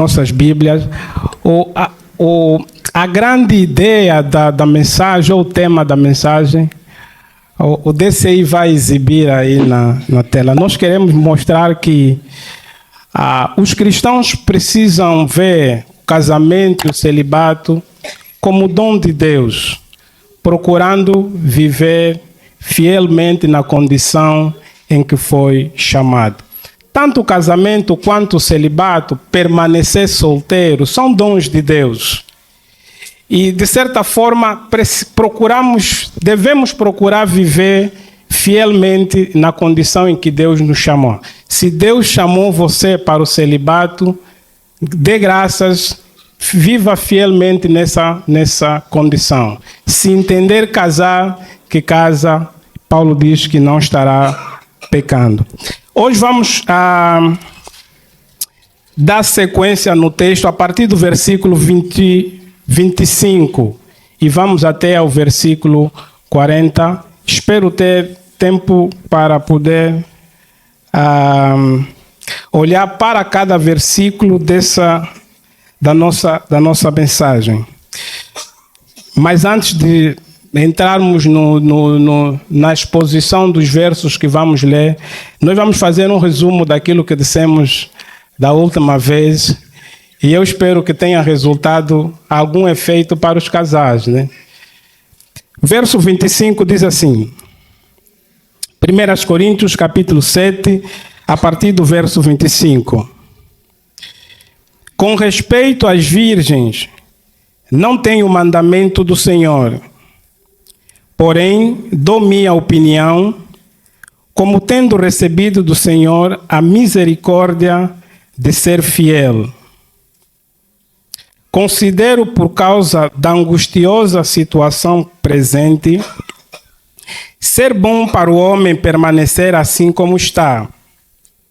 nossas Bíblias. A grande ideia da mensagem, ou o tema da mensagem, o DCI vai exibir aí na tela. Nós queremos mostrar que os cristãos precisam ver o casamento e o celibato como dom de Deus, procurando viver fielmente na condição em que foi chamado. Tanto o casamento quanto o celibato, permanecer solteiro, são dons de Deus. E, de certa forma, devemos procurar viver fielmente na condição em que Deus nos chamou. Se Deus chamou você para o celibato, dê graças, viva fielmente nessa condição. Se entender casar, que casa, Paulo diz que não estará pecando. Hoje vamos dar sequência no texto a partir do versículo 25 e vamos até ao versículo 40. Espero ter tempo para poder olhar para cada versículo da nossa mensagem. Mas antes de entrarmos na exposição dos versos que vamos ler, nós vamos fazer um resumo daquilo que dissemos da última vez, e eu espero que tenha resultado algum efeito para os casais, né? Verso 25 diz assim, 1 Coríntios capítulo 7, a partir do verso 25. Com respeito às virgens, não tenho mandamento do Senhor, porém dou minha opinião, como tendo recebido do Senhor a misericórdia de ser fiel. Considero, por causa da angustiosa situação presente, ser bom para o homem permanecer assim como está.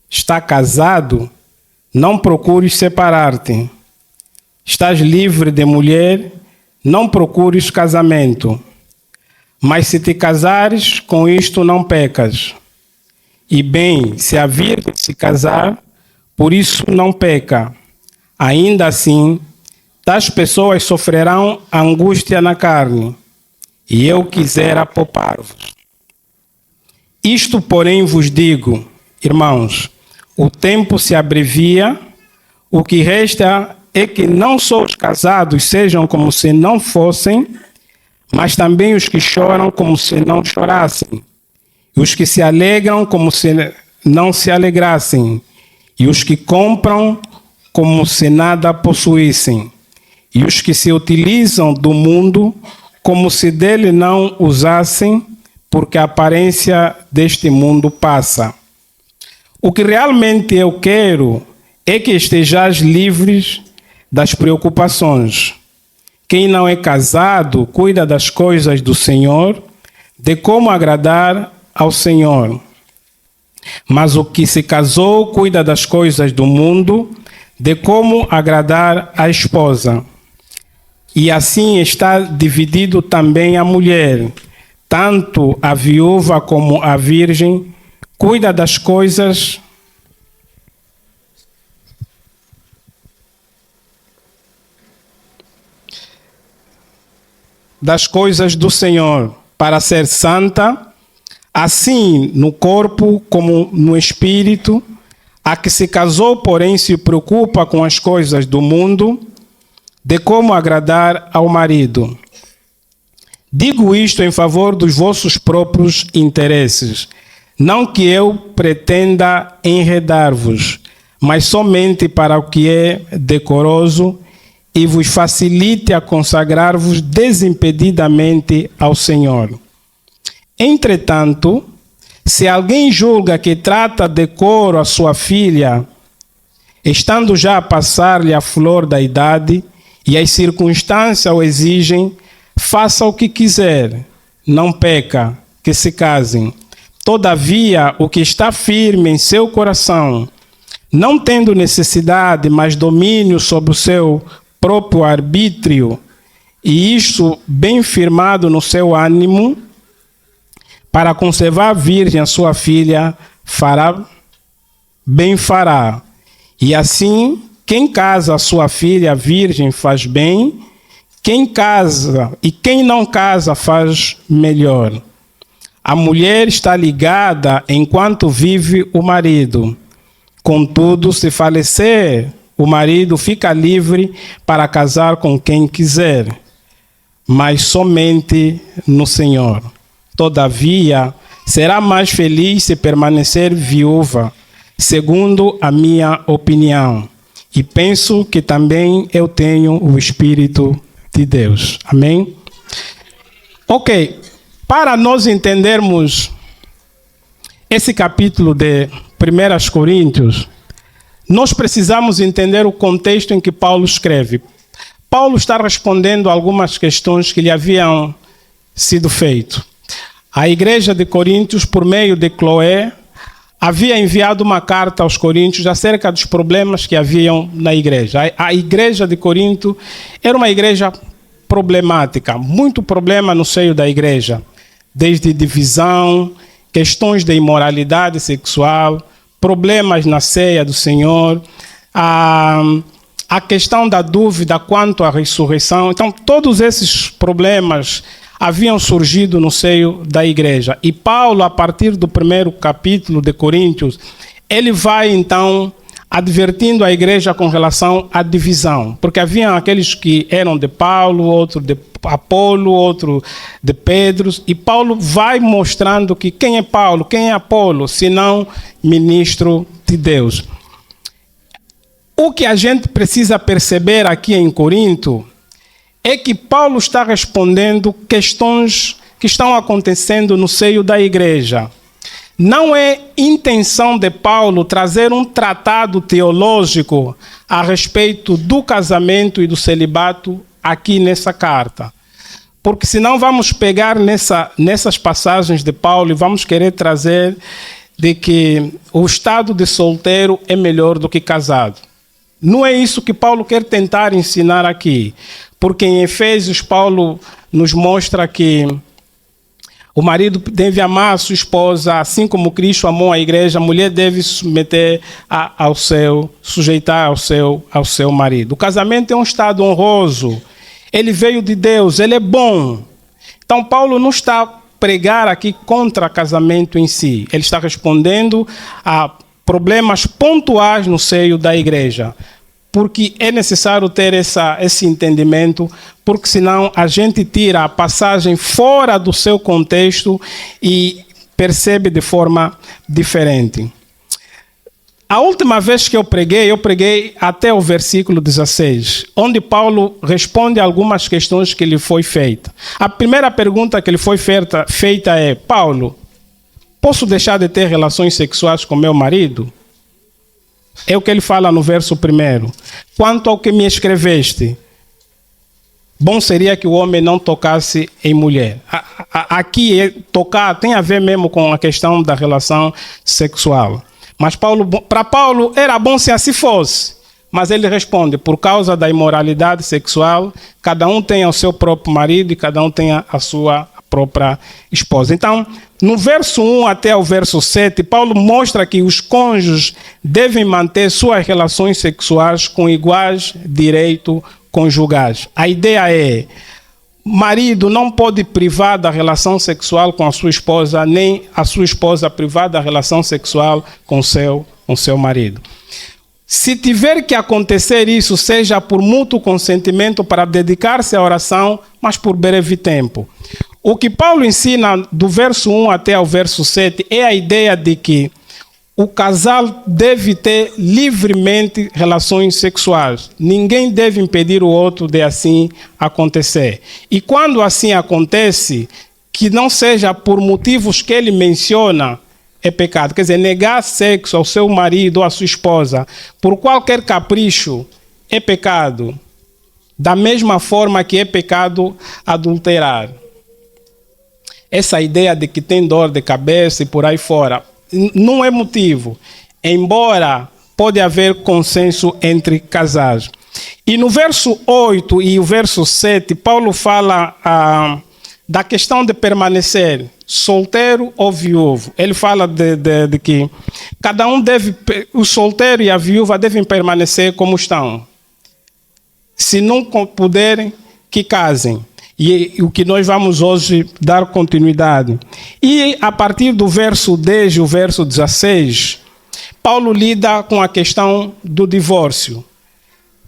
Está casado? Não procures separar-te. Estás livre de mulher? Não procures casamento. Mas se te casares, com isto não pecas. E bem, se a virgem se casar, por isso não peca. Ainda assim, tais pessoas sofrerão angústia na carne, e eu quisera poupar-vos. Isto, porém, vos digo, irmãos, o tempo se abrevia, o que resta é que não só os casados sejam como se não fossem, mas também os que choram como se não chorassem, e os que se alegram como se não se alegrassem, e os que compram como se nada possuíssem, e os que se utilizam do mundo como se dele não usassem, porque a aparência deste mundo passa. O que realmente eu quero é que estejais livres das preocupações. Quem não é casado cuida das coisas do Senhor, de como agradar ao Senhor. Mas o que se casou cuida das coisas do mundo, de como agradar à esposa. E assim está dividido também a mulher. Tanto a viúva como a virgem cuida das coisas do Senhor, para ser santa, assim no corpo como no espírito. A que se casou, porém, se preocupa com as coisas do mundo, de como agradar ao marido. Digo isto em favor dos vossos próprios interesses, não que eu pretenda enredar-vos, mas somente para o que é decoroso e vos facilite a consagrar-vos desimpedidamente ao Senhor. Entretanto, se alguém julga que trata decoro a sua filha, estando já a passar-lhe a flor da idade, e as circunstâncias o exigem, faça o que quiser, não peca, que se casem. Todavia, o que está firme em seu coração, não tendo necessidade, mas domínio sobre o seu próprio arbítrio, e isto bem firmado no seu ânimo, para conservar virgem a sua filha, fará. E assim quem casa a sua filha virgem faz bem, quem casa e quem não casa faz melhor. A mulher está ligada enquanto vive o marido. Contudo, se falecer, o marido fica livre para casar com quem quiser, mas somente no Senhor. Todavia, será mais feliz se permanecer viúva, segundo a minha opinião. E penso que também eu tenho o Espírito de Deus. Amém? Ok. Para nós entendermos esse capítulo de 1 Coríntios, nós precisamos entender o contexto em que Paulo escreve. Paulo está respondendo a algumas questões que lhe haviam sido feitas. A igreja de Coríntios, por meio de Cloé, havia enviado uma carta aos coríntios acerca dos problemas que haviam na igreja. A igreja de Corinto era uma igreja problemática, muito problema no seio da igreja, desde divisão, questões de imoralidade sexual, problemas na ceia do Senhor, a questão da dúvida quanto à ressurreição. Então, todos esses problemas haviam surgido no seio da igreja. E Paulo, a partir do primeiro capítulo de Coríntios, ele vai, então, advertindo a igreja com relação à divisão. Porque haviam aqueles que eram de Paulo, outro de Apolo, outro de Pedro. E Paulo vai mostrando que quem é Paulo, quem é Apolo, senão ministro de Deus. O que a gente precisa perceber aqui em Corinto é que Paulo está respondendo questões que estão acontecendo no seio da igreja. Não é intenção de Paulo trazer um tratado teológico a respeito do casamento e do celibato aqui nessa carta. Porque senão vamos pegar nessas passagens de Paulo e vamos querer trazer de que o estado de solteiro é melhor do que casado. Não é isso que Paulo quer tentar ensinar aqui. Porque em Efésios, Paulo nos mostra que o marido deve amar a sua esposa, assim como Cristo amou a igreja, a mulher deve sujeitar ao seu marido. O casamento é um estado honroso, ele veio de Deus, ele é bom. Então Paulo não está a pregar aqui contra o casamento em si, ele está respondendo a problemas pontuais no seio da igreja. Porque é necessário ter esse entendimento, porque senão a gente tira a passagem fora do seu contexto e percebe de forma diferente. A última vez que eu preguei até o versículo 16, onde Paulo responde a algumas questões que lhe foi feita. A primeira pergunta que lhe foi feita é: Paulo, posso deixar de ter relações sexuais com meu marido? É o que ele fala no verso 1. Quanto ao que me escreveste, bom seria que o homem não tocasse em mulher. Aqui, tocar tem a ver mesmo com a questão da relação sexual. Mas para Paulo era bom se assim fosse. Mas ele responde, por causa da imoralidade sexual, cada um tem o seu próprio marido e cada um tem a sua própria esposa. Então, no verso 1 até o verso 7, Paulo mostra que os cônjuges devem manter suas relações sexuais com iguais direitos conjugais. A ideia é: marido não pode privar da relação sexual com a sua esposa, nem a sua esposa privar da relação sexual com seu marido. Se tiver que acontecer isso, seja por mútuo consentimento para dedicar-se à oração, mas por breve tempo. O que Paulo ensina do verso 1 até o verso 7 é a ideia de que o casal deve ter livremente relações sexuais. Ninguém deve impedir o outro de assim acontecer. E quando assim acontece, que não seja por motivos que ele menciona, é pecado. Quer dizer, negar sexo ao seu marido ou à sua esposa por qualquer capricho é pecado. Da mesma forma que é pecado adulterar. Essa ideia de que tem dor de cabeça e por aí fora não é motivo, embora pode haver consenso entre casais. E no verso 8 e o verso 7, Paulo fala da questão de permanecer solteiro ou viúvo. Ele fala de que cada um deve, o solteiro e a viúva devem permanecer como estão. Se não puderem, que casem. E o que nós vamos hoje dar continuidade. E a partir do verso 10 e o verso 16, Paulo lida com a questão do divórcio.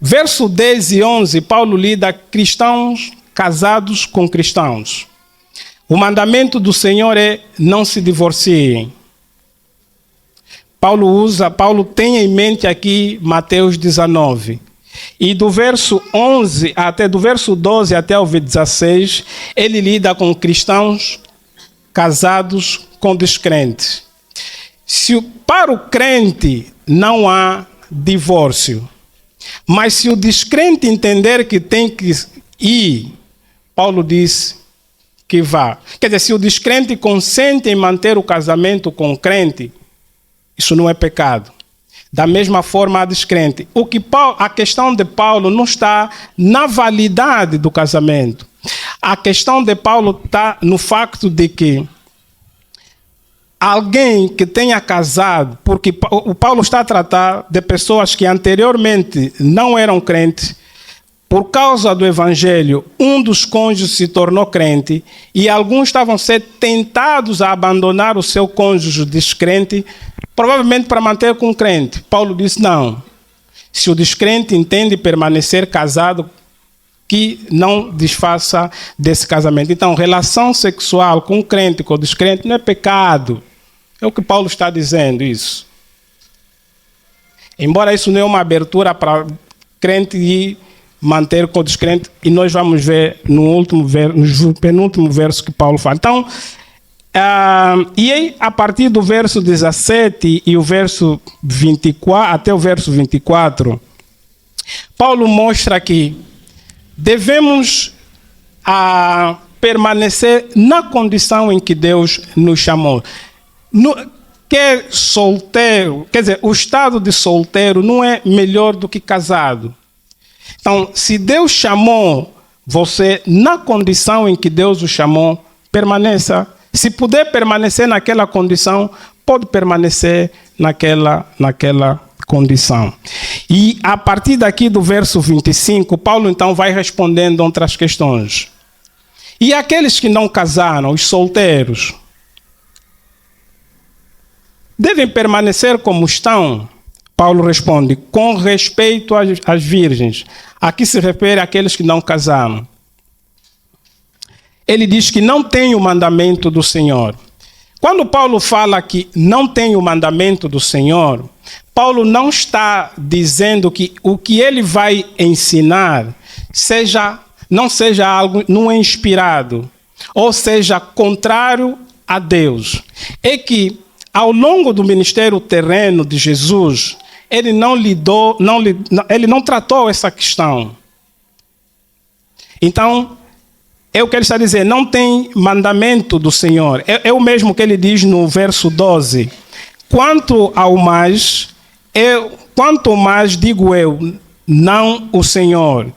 Verso 10 e 11, Paulo lida cristãos casados com cristãos. O mandamento do Senhor é não se divorciem. Paulo tem em mente aqui Mateus 19. E do verso 11 até do verso 12 até o 16, ele lida com cristãos casados com descrentes. Para o crente não há divórcio, mas se o descrente entender que tem que ir, Paulo diz que vá. Quer dizer, se o descrente consente em manter o casamento com o crente, isso não é pecado. Da mesma forma, a descrente. A questão de Paulo não está na validade do casamento. A questão de Paulo está no facto de que alguém que tenha casado, porque o Paulo está a tratar de pessoas que anteriormente não eram crentes, por causa do evangelho, um dos cônjuges se tornou crente e alguns estavam a ser tentados a abandonar o seu cônjuge descrente, provavelmente para manter com o crente. Paulo disse, não. Se o descrente entende permanecer casado, que não desfaça desse casamento. Então, relação sexual com o crente, com o descrente, não é pecado. É o que Paulo está dizendo, isso. Embora isso não é uma abertura para crente ir manter com o descrente, e nós vamos ver no penúltimo verso que Paulo fala. Então, e aí, a partir do verso 17 e o verso 24, até o verso 24, Paulo mostra que devemos permanecer na condição em que Deus nos chamou. Solteiro, quer dizer, o estado de solteiro não é melhor do que casado. Então, se Deus chamou você na condição em que Deus o chamou, permaneça. Se puder permanecer naquela condição, pode permanecer naquela condição. E a partir daqui do verso 25, Paulo então vai respondendo outras questões. E aqueles que não casaram, os solteiros, devem permanecer como estão? Paulo responde, com respeito às virgens. Aqui se refere àqueles que não casaram. Ele diz que não tem o mandamento do Senhor. Quando Paulo fala que não tem o mandamento do Senhor, Paulo não está dizendo que o que ele vai ensinar não seja algo não é inspirado, ou seja, contrário a Deus. É que ao longo do ministério terreno de Jesus, ele ele não tratou essa questão. Então, é o que ele está dizendo, não tem mandamento do Senhor. É o mesmo que ele diz no verso 12. Quanto mais digo eu, não o Senhor.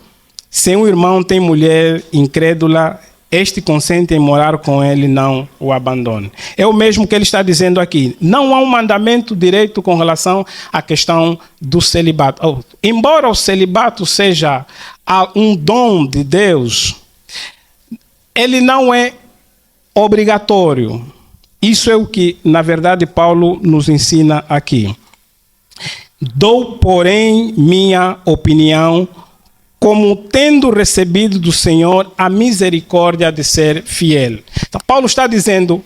Se um irmão tem mulher incrédula, este consente em morar com ele, não o abandone. É o mesmo que ele está dizendo aqui. Não há um mandamento direito com relação à questão do celibato. Embora o celibato seja um dom de Deus, ele não é obrigatório. Isso é o que, na verdade, Paulo nos ensina aqui. Dou, porém, minha opinião, como tendo recebido do Senhor a misericórdia de ser fiel. Então, Paulo está dizendo,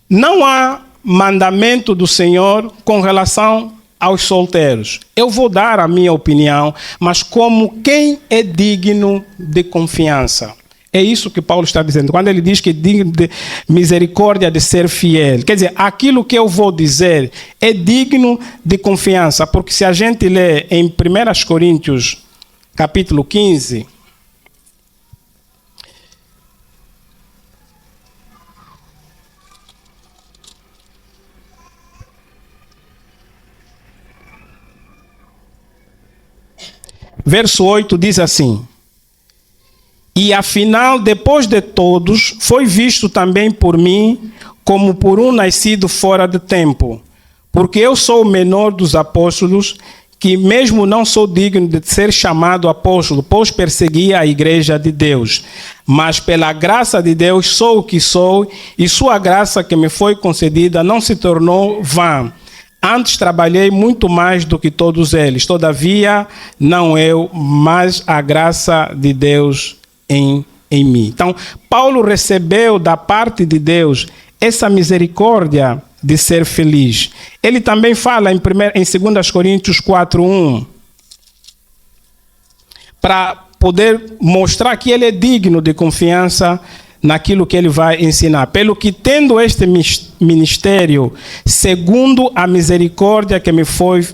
não há mandamento do Senhor com relação aos solteiros. Eu vou dar a minha opinião, mas como quem é digno de confiança. É isso que Paulo está dizendo. Quando ele diz que é digno de misericórdia de ser fiel. Quer dizer, aquilo que eu vou dizer é digno de confiança. Porque se a gente lê em 1 Coríntios, capítulo 15, verso 8 diz assim: E afinal, depois de todos, foi visto também por mim como por um nascido fora de tempo. Porque eu sou o menor dos apóstolos, que mesmo não sou digno de ser chamado apóstolo, pois perseguia a igreja de Deus. Mas pela graça de Deus sou o que sou, e sua graça que me foi concedida não se tornou vã. Antes trabalhei muito mais do que todos eles. Todavia, não eu, mas a graça de Deus em mim. Então, Paulo recebeu da parte de Deus essa misericórdia de ser feliz. Ele também fala em 2 Coríntios 4:1, para poder mostrar que ele é digno de confiança naquilo que ele vai ensinar. Pelo que, tendo este ministério, segundo a misericórdia que me foi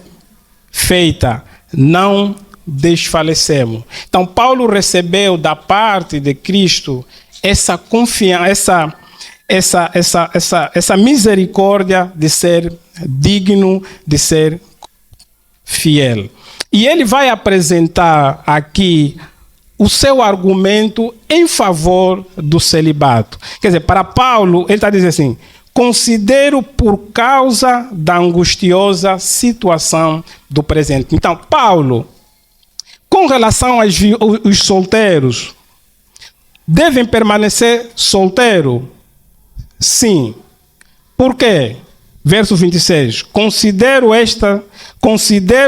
feita, não desfalecemos. Então, Paulo recebeu da parte de Cristo essa confiança, essa misericórdia de ser digno, de ser fiel. E ele vai apresentar aqui o seu argumento em favor do celibato. Quer dizer, para Paulo, ele está dizendo assim: considero por causa da angustiosa situação do presente. Então, Paulo, com relação aos solteiros, devem permanecer solteiros? Sim. Por quê? Verso 26. Considero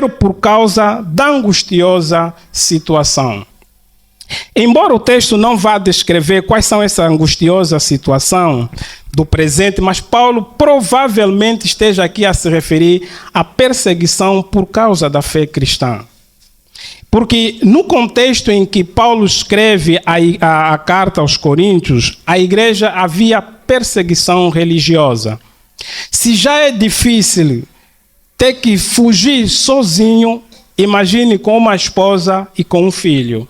por causa da angustiosa situação. Embora o texto não vá descrever quais são essa angustiosa situação do presente, mas Paulo provavelmente esteja aqui a se referir à perseguição por causa da fé cristã. Porque no contexto em que Paulo escreve a carta aos Coríntios, a igreja havia perseguição religiosa. Se já é difícil ter que fugir sozinho, imagine com uma esposa e com um filho.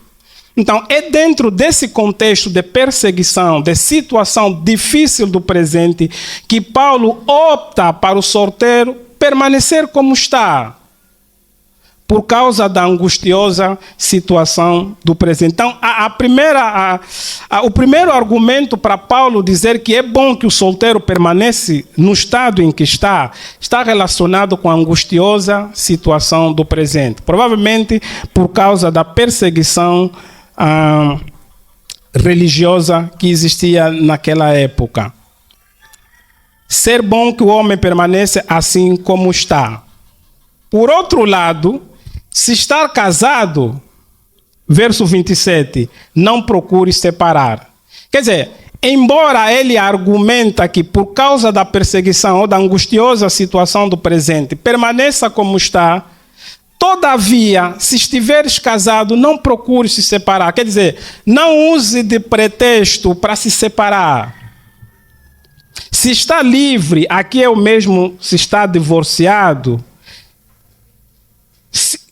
Então, é dentro desse contexto de perseguição, de situação difícil do presente, que Paulo opta para o solteiro permanecer como está, por causa da angustiosa situação do presente. Então, o primeiro argumento para Paulo dizer que é bom que o solteiro permaneça no estado em que está relacionado com a angustiosa situação do presente. Provavelmente por causa da perseguição religiosa que existia naquela época. Ser bom que o homem permaneça assim como está. Por outro lado, se estar casado, verso 27, não procure separar. Quer dizer, embora ele argumenta que por causa da perseguição ou da angustiosa situação do presente, permaneça como está, todavia, se estiveres casado, não procure se separar. Quer dizer, não use de pretexto para se separar. Se está livre, aqui é o mesmo se está divorciado.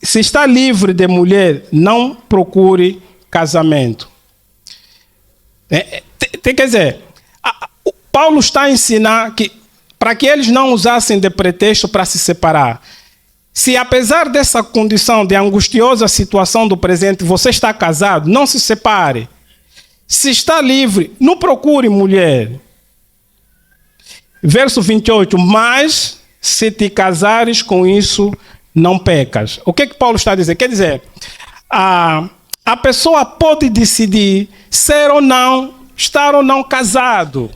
Se está livre de mulher, não procure casamento. Quer dizer, Paulo está a ensinar que para que eles não usassem de pretexto para se separar. Se apesar dessa condição de angustiosa situação do presente, você está casado, não se separe. Se está livre, não procure mulher. Verso 28, mas se te casares com isso, não pecas. O que Paulo está a dizer? Quer dizer, a pessoa pode decidir ser ou não, estar ou não casado.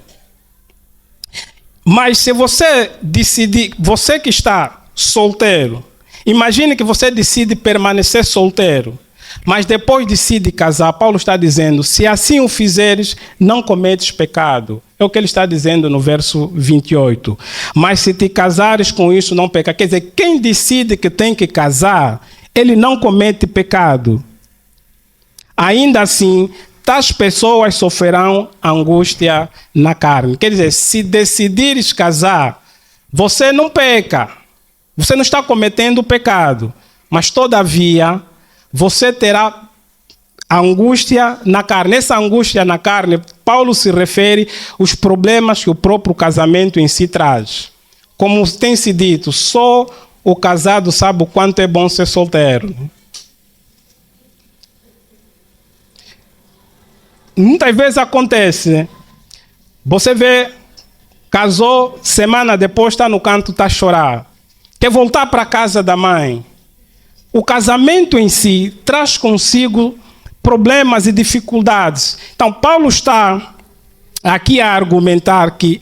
Mas se você decidir, você que está solteiro, imagine que você decide permanecer solteiro, mas depois decide casar. Paulo está dizendo, se assim o fizeres, não cometes pecado. É o que ele está dizendo no verso 28. Mas se te casares com isso, não peca. Quer dizer, quem decide que tem que casar, ele não comete pecado. Ainda assim, tais pessoas sofrerão angústia na carne. Quer dizer, se decidires casar, você não peca. Você não está cometendo pecado. Mas, todavia, você terá angústia na carne. Essa angústia na carne, Paulo se refere aos problemas que o próprio casamento em si traz. Como tem se dito, só o casado sabe o quanto é bom ser solteiro. muitas vezes acontece, né? Você vê, casou, semana depois está no canto, está a chorar. Quer voltar para a casa da mãe. O casamento em si traz consigo problemas e dificuldades. Então, Paulo está aqui a argumentar que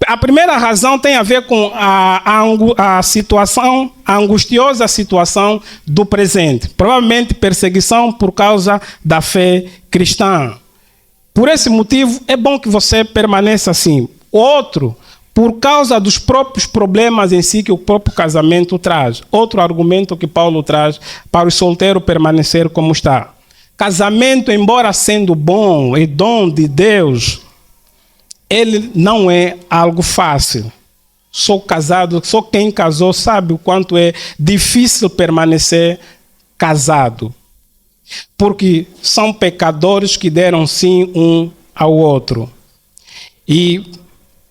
a primeira razão tem a ver com a situação, a angustiosa situação do presente. Provavelmente perseguição por causa da fé cristã. Por esse motivo, é bom que você permaneça assim. Outro, por causa dos próprios problemas em si que o próprio casamento traz. Outro argumento que Paulo traz para o solteiro permanecer como está. Casamento, embora sendo bom e dom de Deus, ele não é algo fácil. Sou casado, só quem casou sabe o quanto é difícil permanecer casado. Porque são pecadores que deram sim um ao outro. E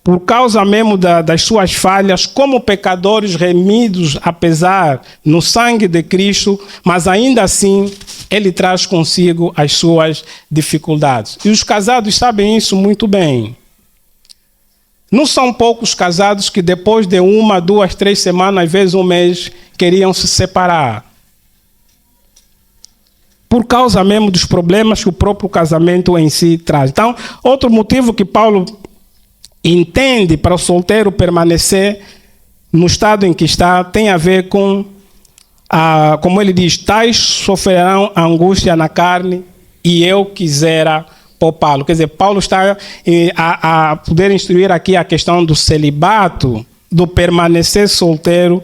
por causa mesmo das suas falhas, como pecadores remidos, apesar no sangue de Cristo, mas ainda assim ele traz consigo as suas dificuldades. E os casados sabem isso muito bem. Não são poucos casados que depois de 1, 2, 3 semanas, às vezes um mês, queriam se separar. Por causa mesmo dos problemas que o próprio casamento em si traz. Então, outro motivo que Paulo entende para o solteiro permanecer no estado em que está, tem a ver com, como ele diz, tais sofrerão angústia na carne e eu quisera poupá-lo. Quer dizer, Paulo está a poder instruir aqui a questão do celibato, do permanecer solteiro.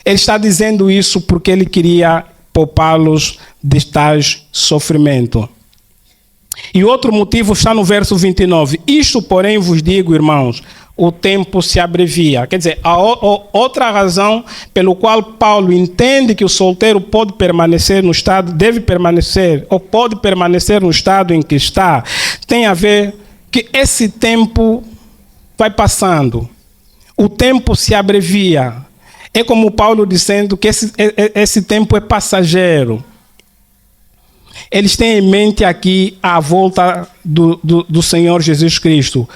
Ele está dizendo isso porque ele queria poupá-los de tais sofrimento. E outro motivo está no verso 29. Isto, porém, vos digo, irmãos, o tempo se abrevia. Quer dizer, a outra razão pelo qual Paulo entende que o solteiro pode permanecer no estado, deve permanecer, ou pode permanecer no estado em que está, tem a ver que esse tempo vai passando. O tempo se abrevia. É como Paulo dizendo que esse tempo é passageiro. Eles têm em mente aqui a volta do Senhor Jesus Cristo.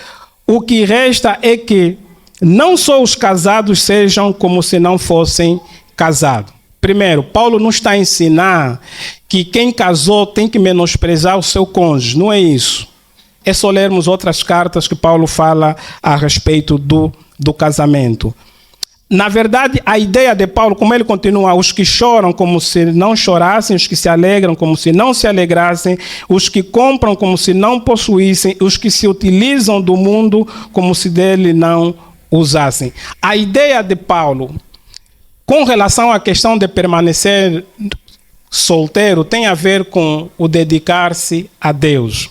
O que resta é que não só os casados sejam como se não fossem casados. Primeiro, Paulo não está a ensinar que quem casou tem que menosprezar o seu cônjuge. Não é isso. É só lermos outras cartas que Paulo fala a respeito do casamento. Na verdade, a ideia de Paulo, como ele continua, os que choram como se não chorassem, os que se alegram como se não se alegrassem, os que compram como se não possuíssem, os que se utilizam do mundo como se dele não usassem. A ideia de Paulo, com relação à questão de permanecer solteiro, tem a ver com o dedicar-se a Deus.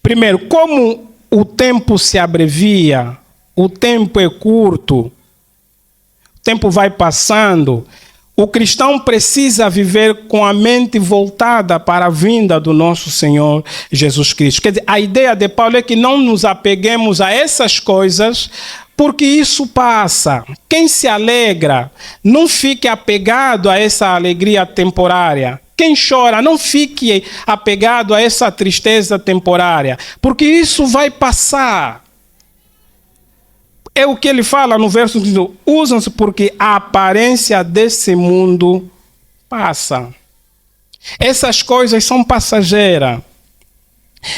Primeiro, como o tempo se abrevia, o tempo é curto, o tempo vai passando, o cristão precisa viver com a mente voltada para a vinda do nosso Senhor Jesus Cristo. Quer dizer, a ideia de Paulo é que não nos apeguemos a essas coisas, porque isso passa. Quem se alegra, não fique apegado a essa alegria temporária. Quem chora, não fique apegado a essa tristeza temporária, porque isso vai passar. É o que ele fala no verso 18. Usam-se porque a aparência desse mundo passa. Essas coisas são passageiras.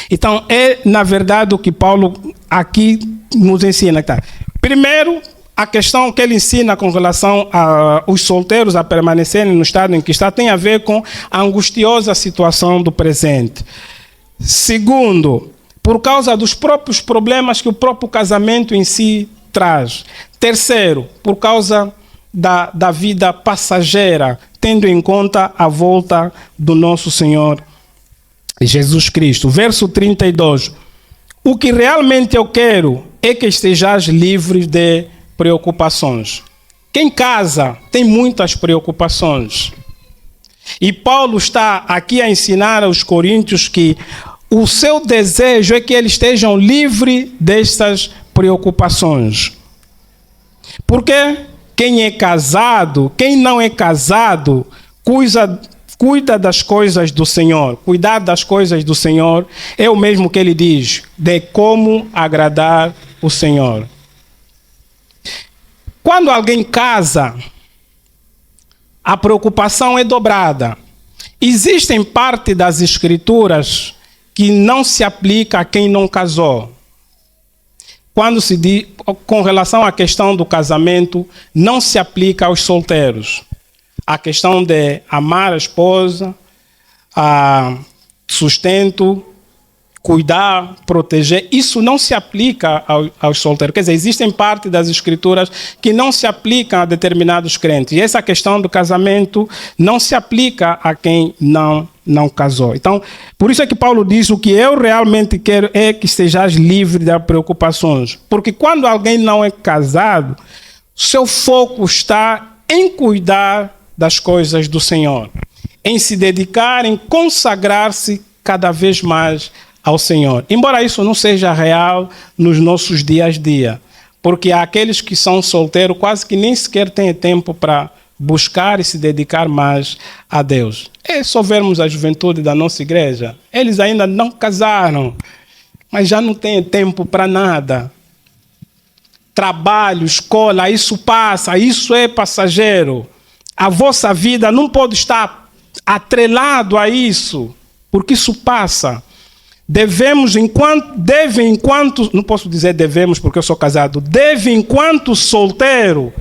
Então, é na verdade o que Paulo aqui nos ensina. Tá? Primeiro, a questão que ele ensina com relação aos solteiros a permanecerem no estado em que está tem a ver com a angustiosa situação do presente. Segundo, por causa dos próprios problemas que o próprio casamento em si traz. Terceiro, por causa da vida passageira, tendo em conta a volta do nosso Senhor Jesus Cristo. Verso 32. O que realmente eu quero é que estejais livres de preocupações. Quem casa tem muitas preocupações. E Paulo está aqui a ensinar aos coríntios que o seu desejo é que eles estejam livres destas preocupações. Porque quem é casado, quem não é casado, cuida das coisas do Senhor. Cuidar das coisas do Senhor é o mesmo que ele diz, de como agradar o Senhor. Quando alguém casa, a preocupação é dobrada. Existem parte das Escrituras que não se aplica a quem não casou. Quando se diz, com relação à questão do casamento, não se aplica aos solteiros. A questão de amar a esposa, a sustento, cuidar, proteger, isso não se aplica aos solteiros. Quer dizer, existem parte das Escrituras que não se aplicam a determinados crentes. E essa questão do casamento não se aplica a quem não casou. Então, por isso é que Paulo diz, o que eu realmente quero é que estejais livre das preocupações. Porque quando alguém não é casado, seu foco está em cuidar das coisas do Senhor, em se dedicar, em consagrar-se cada vez mais ao Senhor. Embora isso não seja real nos nossos dias a dia, porque há aqueles que são solteiros quase que nem sequer têm tempo para buscar e se dedicar mais a Deus. É só vermos a juventude da nossa igreja. Eles ainda não casaram, mas já não têm tempo para nada. Trabalho, escola, isso passa, isso é passageiro. A vossa vida não pode estar atrelado a isso, porque isso passa. Devemos, enquanto, não posso dizer devemos porque eu sou casado, deve, enquanto solteiro,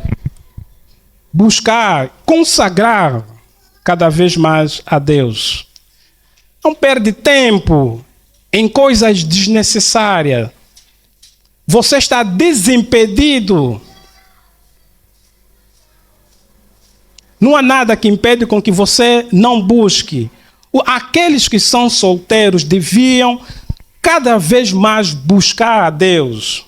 buscar, consagrar cada vez mais a Deus. Não perde tempo em coisas desnecessárias. Você está desimpedido. Não há nada que impede com que você não busque. Aqueles que são solteiros deviam cada vez mais buscar a Deus.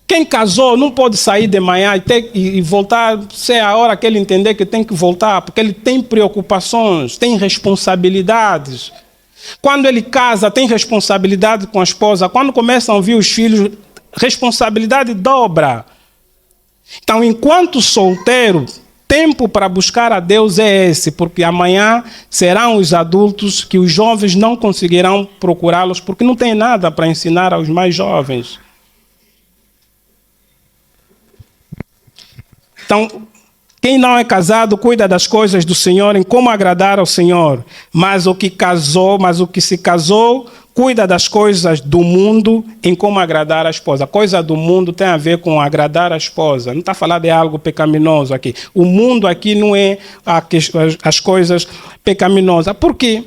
Quem casou não pode sair de manhã e voltar, se é a hora que ele entender que tem que voltar, porque ele tem preocupações, tem responsabilidades. Quando ele casa, tem responsabilidade com a esposa. Quando começam a vir os filhos, responsabilidade dobra. Então, enquanto solteiro, tempo para buscar a Deus é esse, porque amanhã serão os adultos que os jovens não conseguirão procurá-los, porque não tem nada para ensinar aos mais jovens. Então, quem não é casado cuida das coisas do Senhor, em como agradar ao Senhor. Mas o que se casou, cuida das coisas do mundo, em como agradar a esposa. A coisa do mundo tem a ver com agradar a esposa. Não está falando de algo pecaminoso aqui. O mundo aqui não é as coisas pecaminosas. Por quê?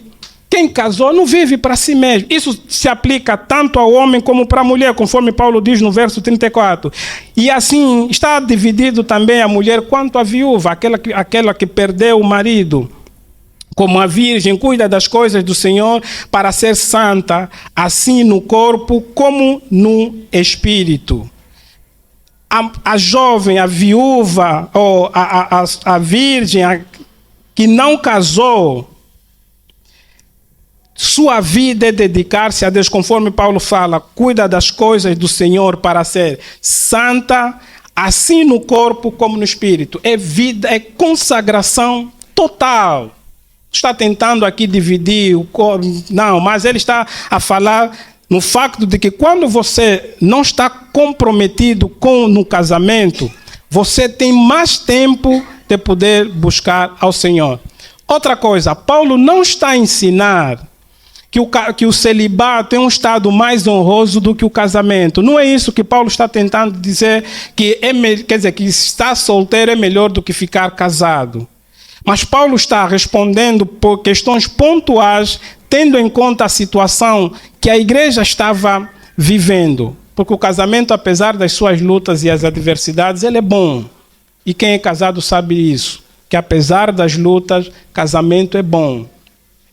Quem casou não vive para si mesmo. Isso se aplica tanto ao homem como para a mulher, conforme Paulo diz no verso 34. E assim está dividido também a mulher quanto a viúva, aquela que perdeu o marido. Como a virgem cuida das coisas do Senhor para ser santa, assim no corpo como no espírito. A jovem, a viúva, ou a virgem que não casou, sua vida é dedicar-se a Deus, conforme Paulo fala, cuida das coisas do Senhor para ser santa, assim no corpo como no espírito. É vida, é consagração total. Está tentando aqui dividir o corpo, não, mas ele está a falar no facto de que quando você não está comprometido no casamento, você tem mais tempo de poder buscar ao Senhor. Outra coisa, Paulo não está a ensinar que o celibato é um estado mais honroso do que o casamento. Não é isso que Paulo está tentando dizer, quer dizer, que estar solteiro é melhor do que ficar casado. Mas Paulo está respondendo por questões pontuais, tendo em conta a situação que a igreja estava vivendo. Porque o casamento, apesar das suas lutas e as adversidades, ele é bom. E quem é casado sabe isso, que apesar das lutas, casamento é bom.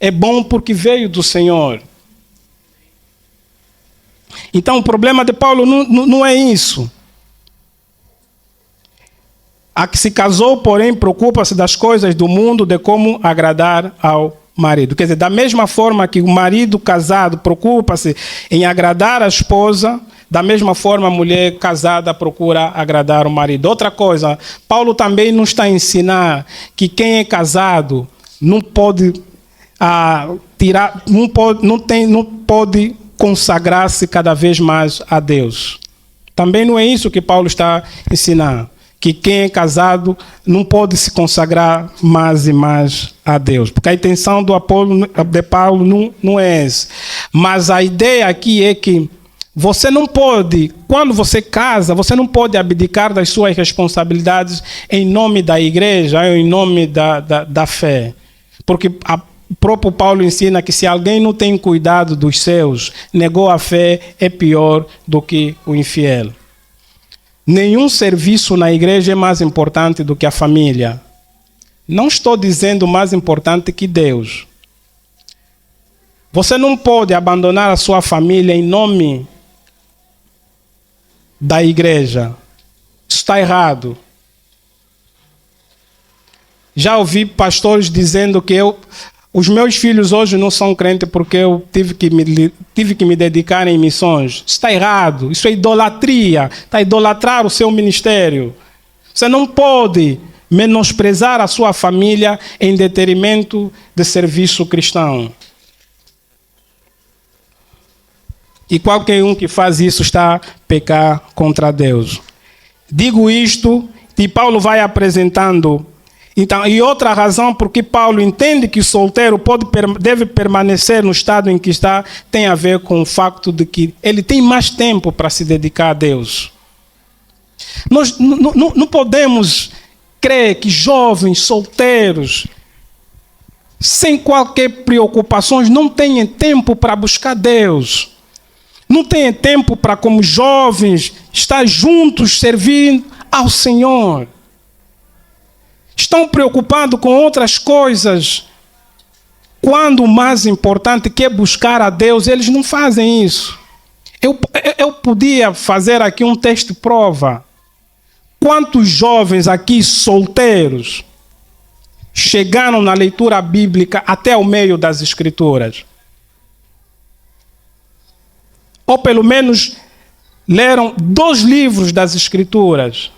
É bom porque veio do Senhor. Então o problema de Paulo não é isso. A que se casou, porém, preocupa-se das coisas do mundo, de como agradar ao marido. Quer dizer, da mesma forma que o marido casado preocupa-se em agradar a esposa, da mesma forma a mulher casada procura agradar o marido. Outra coisa, Paulo também nos está a ensinar que quem é casado não pode tirar, não pode consagrar-se cada vez mais a Deus. Também não é isso que Paulo está ensinando, que quem é casado não pode se consagrar mais e mais a Deus, porque a intenção de Paulo não é essa. Mas a ideia aqui é que você não pode, quando você casa, você não pode abdicar das suas responsabilidades em nome da igreja, em nome da fé. Porque o próprio Paulo ensina que se alguém não tem cuidado dos seus, negou a fé, é pior do que o infiel. Nenhum serviço na igreja é mais importante do que a família. Não estou dizendo mais importante que Deus. Você não pode abandonar a sua família em nome da igreja. Isso está errado. Já ouvi pastores dizendo que os meus filhos hoje não são crentes porque eu tive que me dedicar em missões. Isso está errado. Isso é idolatria. Está a idolatrar o seu ministério. Você não pode menosprezar a sua família em detrimento de serviço cristão. E qualquer um que faz isso está a pecar contra Deus. Digo isto e Paulo vai apresentando. Então, e outra razão porque Paulo entende que o solteiro deve permanecer no estado em que está, tem a ver com o facto de que ele tem mais tempo para se dedicar a Deus. Nós não podemos crer que jovens solteiros, sem qualquer preocupações, não tenham tempo para buscar Deus. Não tenham tempo para, como jovens, estar juntos servindo ao Senhor. Estão preocupados com outras coisas. Quando o mais importante que é buscar a Deus, eles não fazem isso. Eu podia fazer aqui um teste prova. Quantos jovens aqui solteiros chegaram na leitura bíblica até o meio das Escrituras? Ou pelo menos leram 2 livros das Escrituras?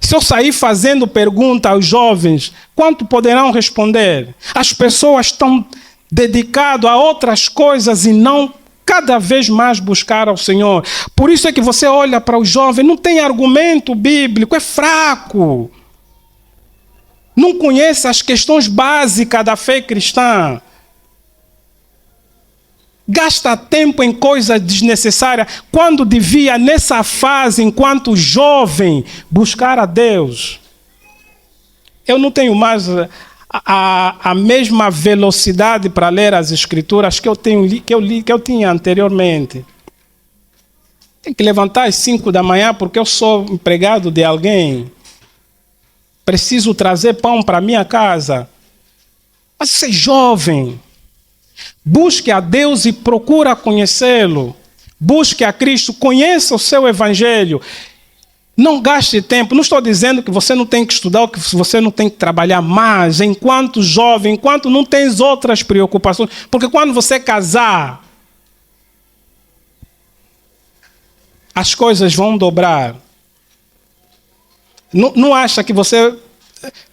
Se eu sair fazendo pergunta aos jovens, quanto poderão responder? As pessoas estão dedicadas a outras coisas e não cada vez mais buscar ao Senhor. Por isso é que você olha para os jovens, não tem argumento bíblico, é fraco. Não conhece as questões básicas da fé cristã. Gasta tempo em coisas desnecessárias, quando devia, nessa fase, enquanto jovem, buscar a Deus. Eu não tenho mais a mesma velocidade para ler as Escrituras que eu tinha anteriormente. Tenho que levantar às 5 da manhã porque eu sou empregado de alguém. Preciso trazer pão para minha casa. Mas você é jovem. Busque a Deus e procura conhecê-lo. Busque a Cristo, conheça o seu evangelho. Não gaste tempo. Não estou dizendo que você não tem que estudar, que você não tem que trabalhar mais, enquanto jovem, enquanto não tens outras preocupações. Porque quando você casar, as coisas vão dobrar. Não acha que você...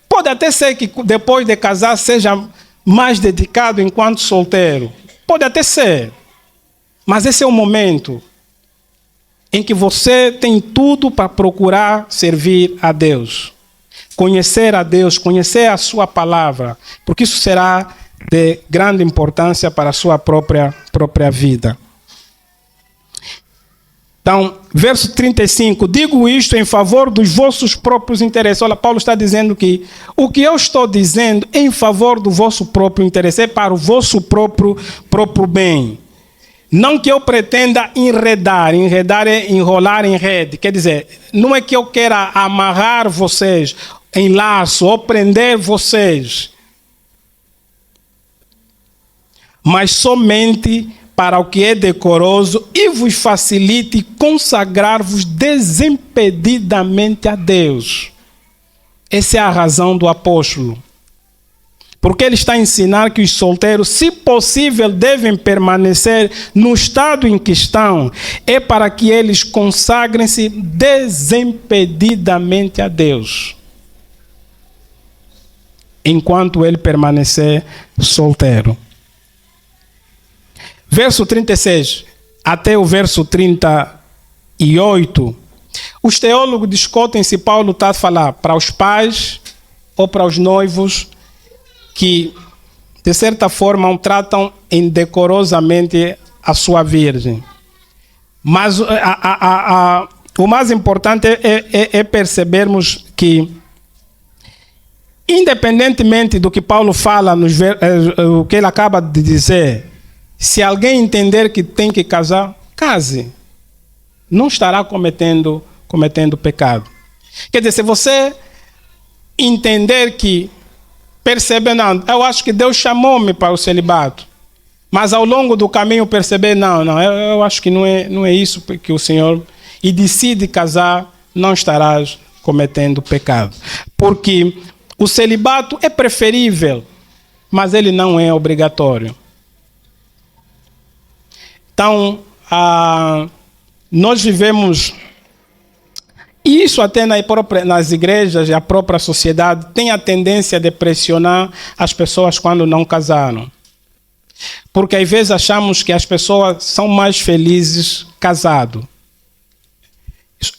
Pode até ser que depois de casar seja mais dedicado enquanto solteiro. Pode até ser. Mas esse é o momento em que você tem tudo para procurar servir a Deus. Conhecer a Deus, conhecer a sua palavra. Porque isso será de grande importância para a sua própria vida. Então, verso 35, digo isto em favor dos vossos próprios interesses. Olha, Paulo está dizendo que o que eu estou dizendo em favor do vosso próprio interesse é para o vosso próprio bem. Não que eu pretenda enredar é enrolar em rede. Quer dizer, não é que eu queira amarrar vocês em laço ou prender vocês. Mas somente para o que é decoroso e vos facilite consagrar-vos desimpedidamente a Deus. Essa é a razão do apóstolo. Porque ele está a ensinar que os solteiros, se possível, devem permanecer no estado em que estão. É para que eles consagrem-se desimpedidamente a Deus. enquanto ele permanecer solteiro. Verso 36 até o verso 38, os teólogos discutem se Paulo está a falar para os pais ou para os noivos que, de certa forma, tratam indecorosamente a sua virgem. Mas o mais importante é percebermos que, independentemente do que Paulo fala, o que ele acaba de dizer, se alguém entender que tem que casar, case. Não estará cometendo pecado. Quer dizer, se você entender que, perceber, não, eu acho que Deus chamou-me para o celibato, mas ao longo do caminho perceber, não, eu acho que não é isso que o Senhor, e decide casar, não estarás cometendo pecado. Porque o celibato é preferível, mas ele não é obrigatório. Então, nós vivemos, isso até nas igrejas e a própria sociedade tem a tendência de pressionar as pessoas quando não casaram. Porque às vezes achamos que as pessoas são mais felizes casadas.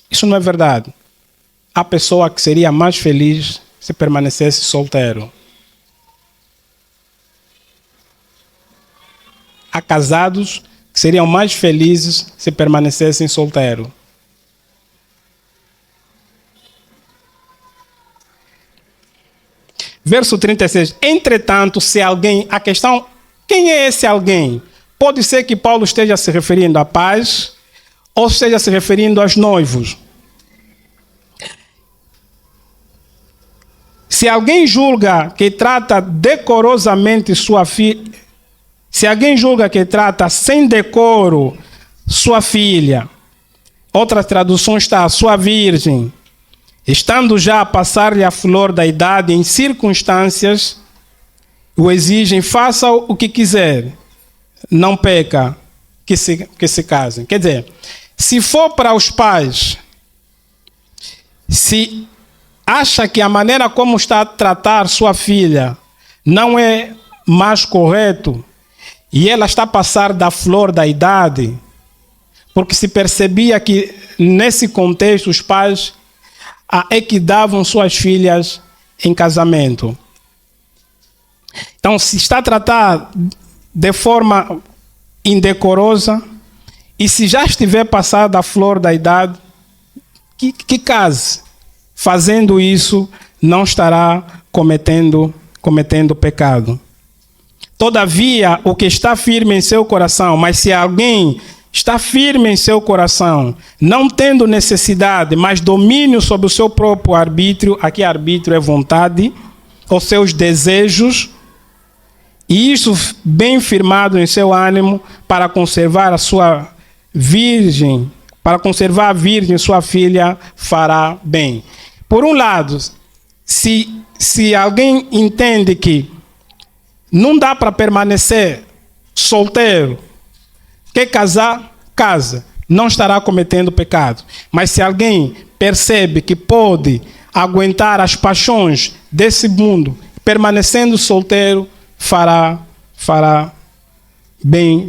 Isso não é verdade. Há pessoa que seria mais feliz se permanecesse solteiro. Há casados que seriam mais felizes se permanecessem solteiros. Verso 36. Entretanto, se alguém... A questão, quem é esse alguém? Pode ser que Paulo esteja se referindo a pais ou esteja se referindo aos noivos. Se alguém julga que trata decorosamente sua filha, se alguém julga que trata sem decoro sua filha, outra tradução está, sua virgem, estando já a passar-lhe a flor da idade em circunstâncias, o exigem, faça o que quiser, não peca, que se casem. Quer dizer, se for para os pais, se acha que a maneira como está a tratar sua filha não é mais correto, e ela está a passar da flor da idade, porque se percebia que nesse contexto os pais é que davam suas filhas em casamento. Então, se está a tratar de forma indecorosa, e se já estiver passada a flor da idade, que case. Fazendo isso, não estará cometendo pecado. Todavia, o que está firme em seu coração, mas se alguém está firme em seu coração, não tendo necessidade, mas domínio sobre o seu próprio arbítrio, aqui arbítrio é vontade, os seus desejos, e isso bem firmado em seu ânimo, para conservar a sua virgem, para conservar a virgem, sua filha, fará bem. Por um lado, se alguém entende que não dá para permanecer solteiro, quer casar, casa, não estará cometendo pecado. Mas se alguém percebe que pode aguentar as paixões desse mundo, permanecendo solteiro, fará bem,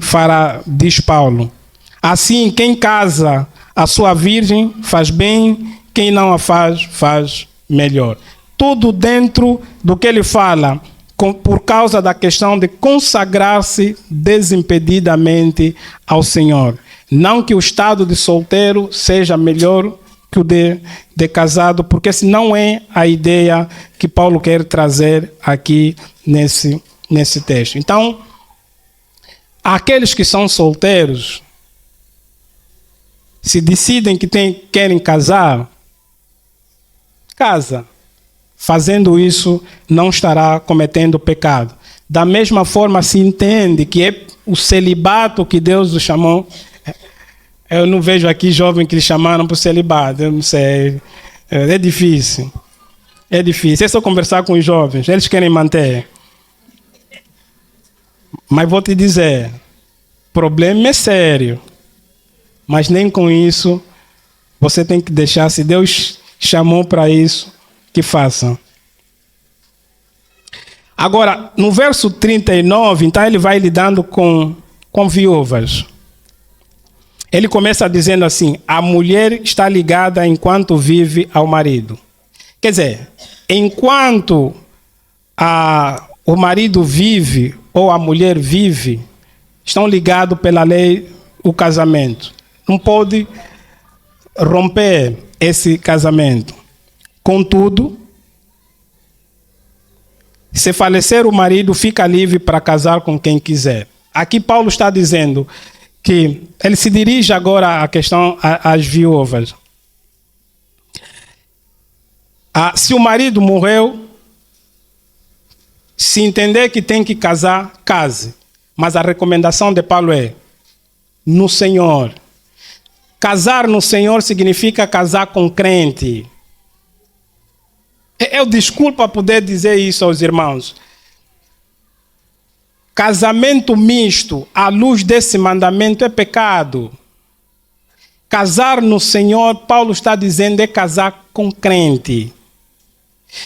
diz Paulo. Assim, quem casa a sua virgem faz bem, quem não a faz melhor. Tudo dentro do que ele fala, por causa da questão de consagrar-se desimpedidamente ao Senhor. Não que o estado de solteiro seja melhor que o de casado, porque essa não é a ideia que Paulo quer trazer aqui nesse texto. Então, aqueles que são solteiros, se decidem que querem casar, casa. Fazendo isso, não estará cometendo pecado. Da mesma forma, se entende que é o celibato que Deus o chamou. Eu não vejo aqui jovens que lhe chamaram para o celibato. Eu não sei. É difícil. É difícil. É só conversar com os jovens. Eles querem manter. Mas vou te dizer, o problema é sério. Mas nem com isso, você tem que deixar, se Deus chamou para isso, que façam. Agora, no verso 39, então ele vai lidando com viúvas. Ele começa dizendo assim: a mulher está ligada enquanto vive ao marido. Quer dizer, enquanto o marido vive ou a mulher vive, estão ligados pela lei o casamento. Não pode romper esse casamento. Contudo, se falecer o marido, fica livre para casar com quem quiser. Aqui Paulo está dizendo que ele se dirige agora à questão às viúvas. Se o marido morreu, se entender que tem que casar, case. Mas a recomendação de Paulo é no Senhor. Casar no Senhor significa casar com crente. Eu desculpa poder dizer isso aos irmãos. Casamento misto, à luz desse mandamento, é pecado. Casar no Senhor, Paulo está dizendo, é casar com crente.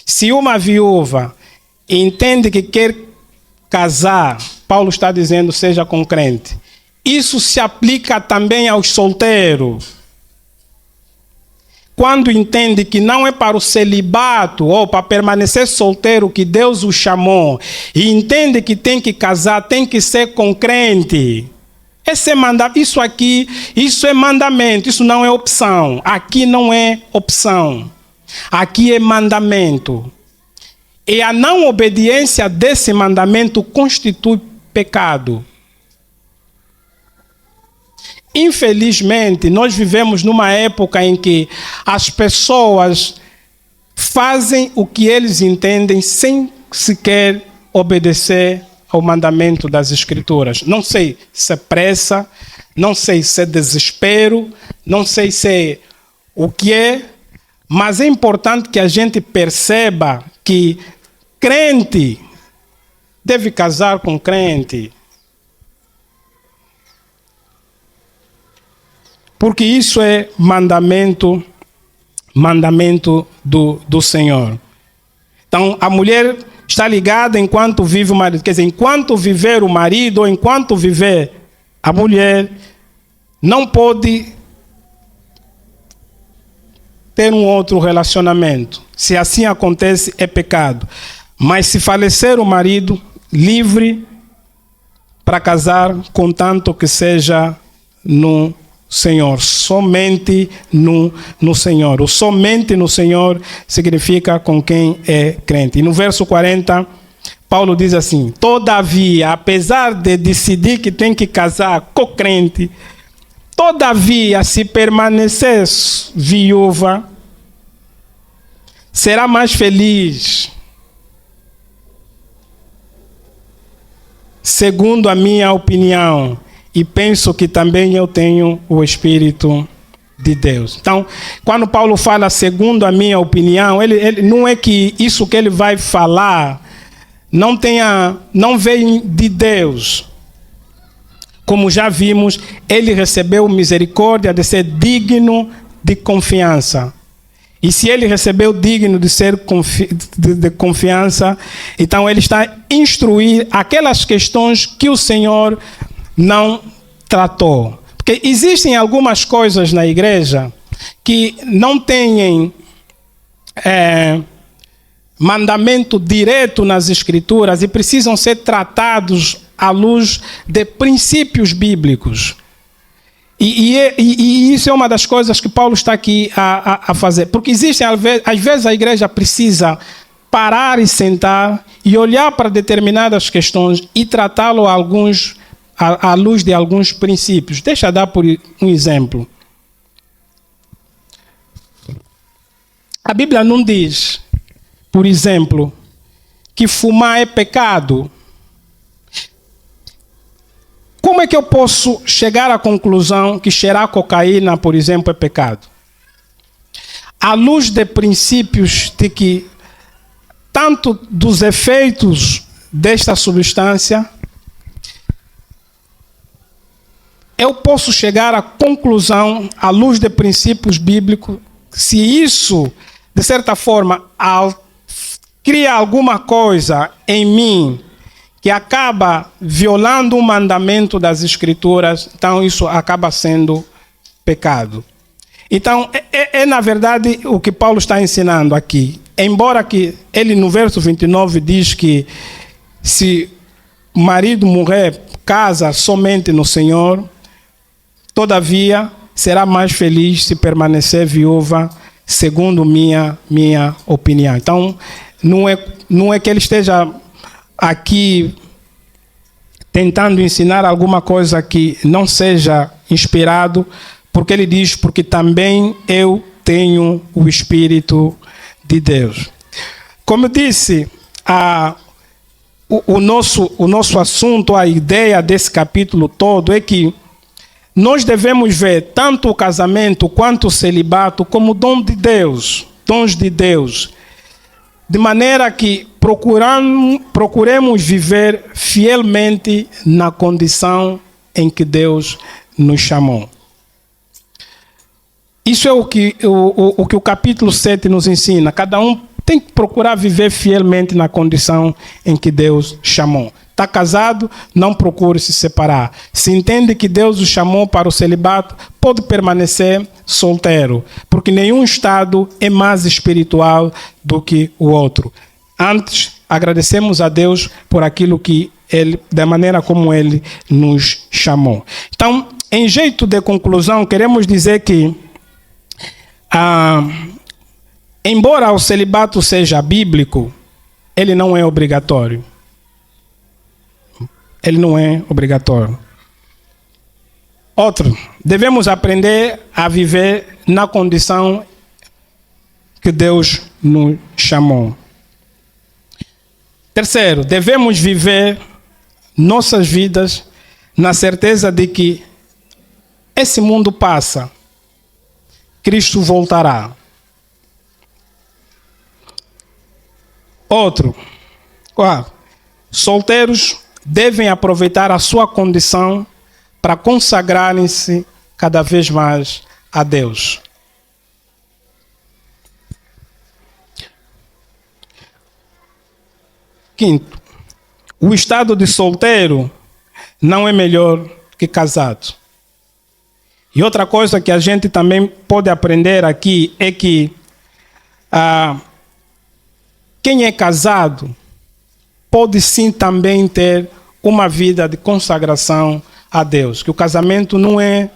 Se uma viúva entende que quer casar, Paulo está dizendo, seja com crente. Isso se aplica também aos solteiros. Quando entende que não é para o celibato ou para permanecer solteiro que Deus o chamou, e entende que tem que casar, tem que ser com crente. Isso aqui, isso é mandamento, isso não é opção. Aqui não é opção. Aqui é mandamento. E a não obediência desse mandamento constitui pecado. Infelizmente, nós vivemos numa época em que as pessoas fazem o que eles entendem sem sequer obedecer ao mandamento das Escrituras. Não sei se é pressa, não sei se é desespero, não sei se é o que é, mas é importante que a gente perceba que crente deve casar com crente. Porque isso é mandamento do Senhor. Então, a mulher está ligada enquanto vive o marido. Quer dizer, enquanto viver o marido ou enquanto viver a mulher, não pode ter um outro relacionamento. Se assim acontece, é pecado. Mas se falecer o marido, livre para casar, contanto que seja no Senhor, somente no Senhor. O somente no Senhor significa com quem é crente. E no verso 40, Paulo diz assim: todavia, apesar de decidir que tem que casar com crente, todavia, se permanecer viúva, será mais feliz, segundo a minha opinião. E penso que também eu tenho o Espírito de Deus. Então, quando Paulo fala segundo a minha opinião, ele não é que isso que ele vai falar não vem de Deus. Como já vimos, ele recebeu misericórdia de ser digno de confiança. E se ele recebeu digno de ser de confiança, então ele está a instruir aquelas questões que o Senhor não tratou. Porque existem algumas coisas na igreja que não têm mandamento direto nas Escrituras e precisam ser tratados à luz de princípios bíblicos. E isso é uma das coisas que Paulo está aqui a fazer. Porque existem, às vezes a igreja precisa parar e sentar e olhar para determinadas questões e tratá-lo à luz de alguns princípios. Deixa eu dar por um exemplo. A Bíblia não diz, por exemplo, que fumar é pecado. Como é que eu posso chegar à conclusão que cheirar cocaína, por exemplo, é pecado? À luz de princípios de que tanto dos efeitos desta substância, eu posso chegar à conclusão, à luz de princípios bíblicos, se isso, de certa forma, cria alguma coisa em mim que acaba violando o mandamento das Escrituras, então isso acaba sendo pecado. Então, na verdade o que Paulo está ensinando aqui. Embora que ele no verso 29 diz que se o marido morrer, casa somente no Senhor, todavia será mais feliz se permanecer viúva, segundo minha opinião. Então, não é que ele esteja aqui tentando ensinar alguma coisa que não seja inspirado, porque ele diz, porque também eu tenho o Espírito de Deus. Como eu disse, o nosso assunto, a ideia desse capítulo todo é que nós devemos ver tanto o casamento quanto o celibato como dons de Deus, de maneira que procuremos viver fielmente na condição em que Deus nos chamou. Isso é o que o capítulo 7 nos ensina. Cada um tem que procurar viver fielmente na condição em que Deus chamou. Está casado, não procure se separar. Se entende que Deus o chamou para o celibato, pode permanecer solteiro, porque nenhum estado é mais espiritual do que o outro. Antes, agradecemos a Deus por aquilo que Ele, da maneira como Ele nos chamou. Então, em jeito de conclusão, queremos dizer que embora o celibato seja bíblico, ele não é obrigatório. Ele não é obrigatório. Outro, devemos aprender a viver na condição que Deus nos chamou. Terceiro, devemos viver nossas vidas na certeza de que esse mundo passa, Cristo voltará. Outro, solteiros devem aproveitar a sua condição para consagrarem-se cada vez mais a Deus. Quinto, o estado de solteiro não é melhor que casado. E outra coisa que a gente também pode aprender aqui é que quem é casado pode sim também ter uma vida de consagração a Deus. Que o casamento não é...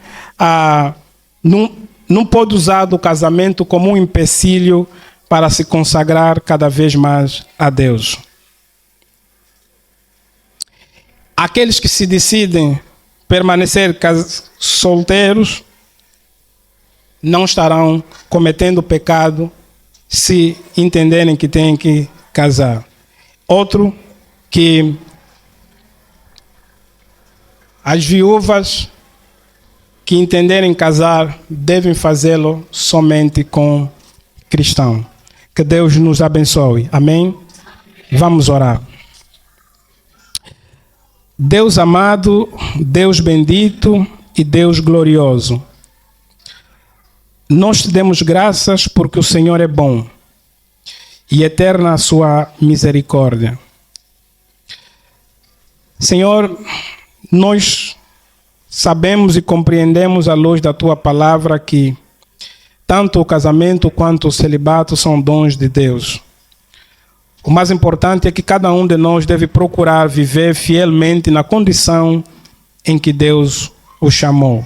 não pode usar o casamento como um empecilho para se consagrar cada vez mais a Deus. Aqueles que se decidem permanecer solteiros não estarão cometendo pecado se entenderem que têm que casar. Outro, que as viúvas que entenderem casar devem fazê-lo somente com cristão. Que Deus nos abençoe. Amém? Vamos orar. Deus amado, Deus bendito e Deus glorioso, nós te damos graças porque o Senhor é bom e eterna a sua misericórdia. Senhor, nós sabemos e compreendemos à luz da tua palavra que tanto o casamento quanto o celibato são dons de Deus. O mais importante é que cada um de nós deve procurar viver fielmente na condição em que Deus o chamou.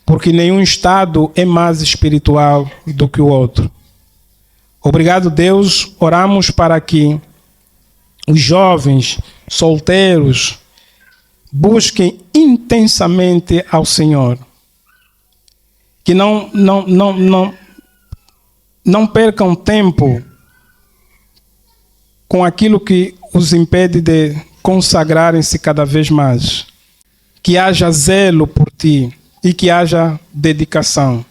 Porque nenhum estado é mais espiritual do que o outro. Obrigado, Deus. Oramos para que os jovens solteiros busquem intensamente ao Senhor. Que não percam tempo com aquilo que os impede de consagrarem-se cada vez mais. Que haja zelo por ti e que haja dedicação.